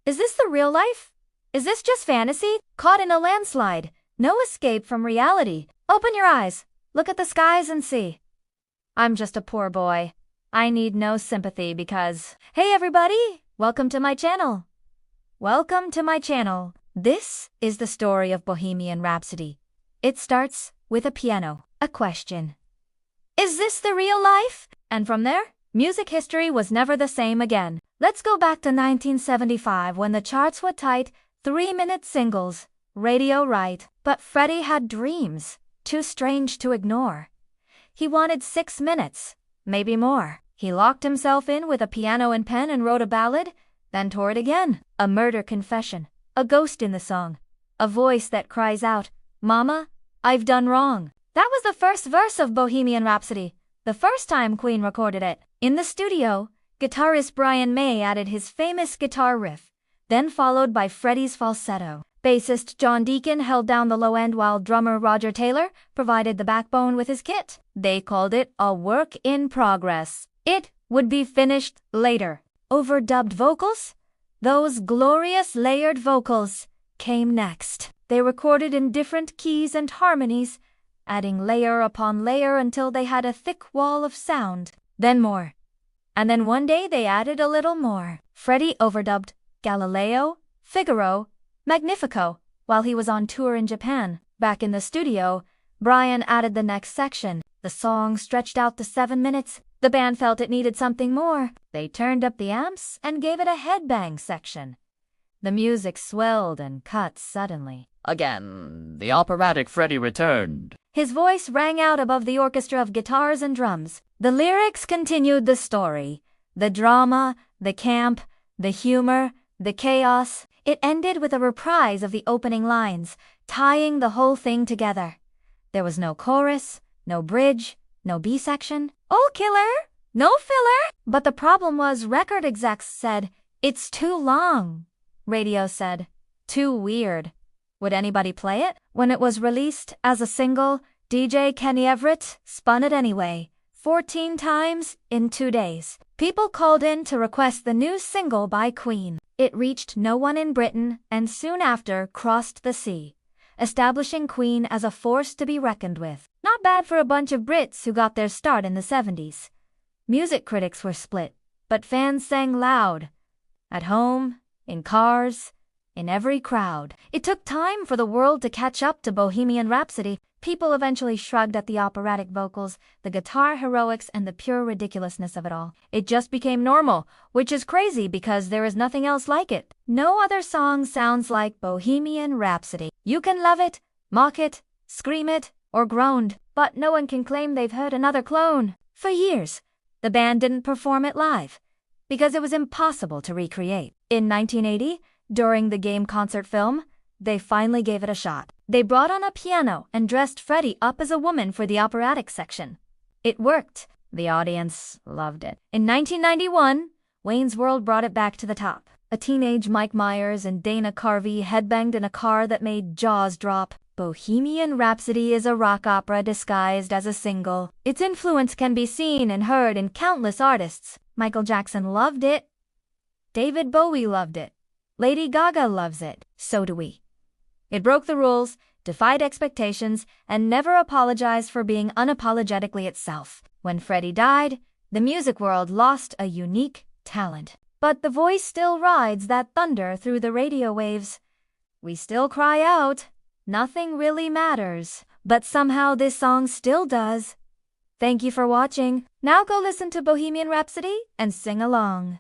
Is this the real life? Is this just fantasy? Caught in a landslide. No escape from reality. Open your eyes. Look at the skies and see. I'm just a poor boy. I need no sympathy because... Hey everybody! Welcome to my channel. Welcome to my channel. This is the story of Bohemian Rhapsody. It starts with a piano, a question. Is this the real life? And from there, music history was never the same again. Let's go back to 1975 when the charts were tight, 3-minute singles, radio right. But Freddie had dreams, too strange to ignore. He wanted 6 minutes, maybe more. He locked himself in with a piano and pen and wrote a ballad, then toured again. A murder confession, a ghost in the song, a voice that cries out, "Mama, I've done wrong." That was the first verse of Bohemian Rhapsody, the first time Queen recorded it. In the studio, guitarist Brian May added his famous guitar riff, then followed by Freddie's falsetto. Bassist John Deacon held down the low end while drummer Roger Taylor provided the backbone with his kit. They called it a work in progress. It would be finished later. Overdubbed vocals? Those glorious layered vocals came next. They recorded in different keys and harmonies, adding layer upon layer until they had a thick wall of sound. Then more. And then one day they added a little more. Freddie overdubbed Galileo, Figaro, Magnifico while he was on tour in Japan. Back in the studio, Brian added the next section. The song stretched out to 7 minutes. The band felt it needed something more. They turned up the amps and gave it a headbang section. The music swelled and cut suddenly. Again, the operatic Freddie returned. His voice rang out above the orchestra of guitars and drums. The lyrics continued the story. The drama, the camp, the humor, the chaos. It ended with a reprise of the opening lines, tying the whole thing together. There was no chorus, no bridge, no B-section. Oh, killer! No filler! But the problem was record execs said, "It's too long." Radio said, "Too weird." Would anybody play it? When it was released as a single, DJ Kenny Everett spun it anyway, 14 times in 2 days. People called in to request the new single by Queen. It reached no one in Britain and soon after crossed the sea, establishing Queen as a force to be reckoned with. Not bad for a bunch of Brits who got their start in the 70s. Music critics were split, but fans sang loud. At home, in cars, in every crowd. It took time for the world to catch up to Bohemian Rhapsody. People eventually shrugged at the operatic vocals, the guitar heroics, and the pure ridiculousness of it all. It just became normal, which is crazy because there is nothing else like it. No other song sounds like Bohemian Rhapsody. You can love it, mock it, scream it, or groan, but no one can claim they've heard another clone. For years, the band didn't perform it live because it was impossible to recreate. In 1980, during the Game concert film, they finally gave it a shot. They brought on a piano and dressed Freddie up as a woman for the operatic section. It worked. The audience loved it. In 1991, Wayne's World brought it back to the top. A teenage Mike Myers and Dana Carvey headbanged in a car that made jaws drop. Bohemian Rhapsody is a rock opera disguised as a single. Its influence can be seen and heard in countless artists. Michael Jackson loved it. David Bowie loved it. Lady Gaga loves it. So do we. It broke the rules, defied expectations, and never apologized for being unapologetically itself. When Freddie died, the music world lost a unique talent. But the voice still rides that thunder through the radio waves. We still cry out, "Nothing really matters." But somehow this song still does. Thank you for watching. Now go listen to Bohemian Rhapsody and sing along.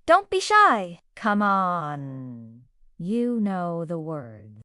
Don't be shy. Come on. You know the words.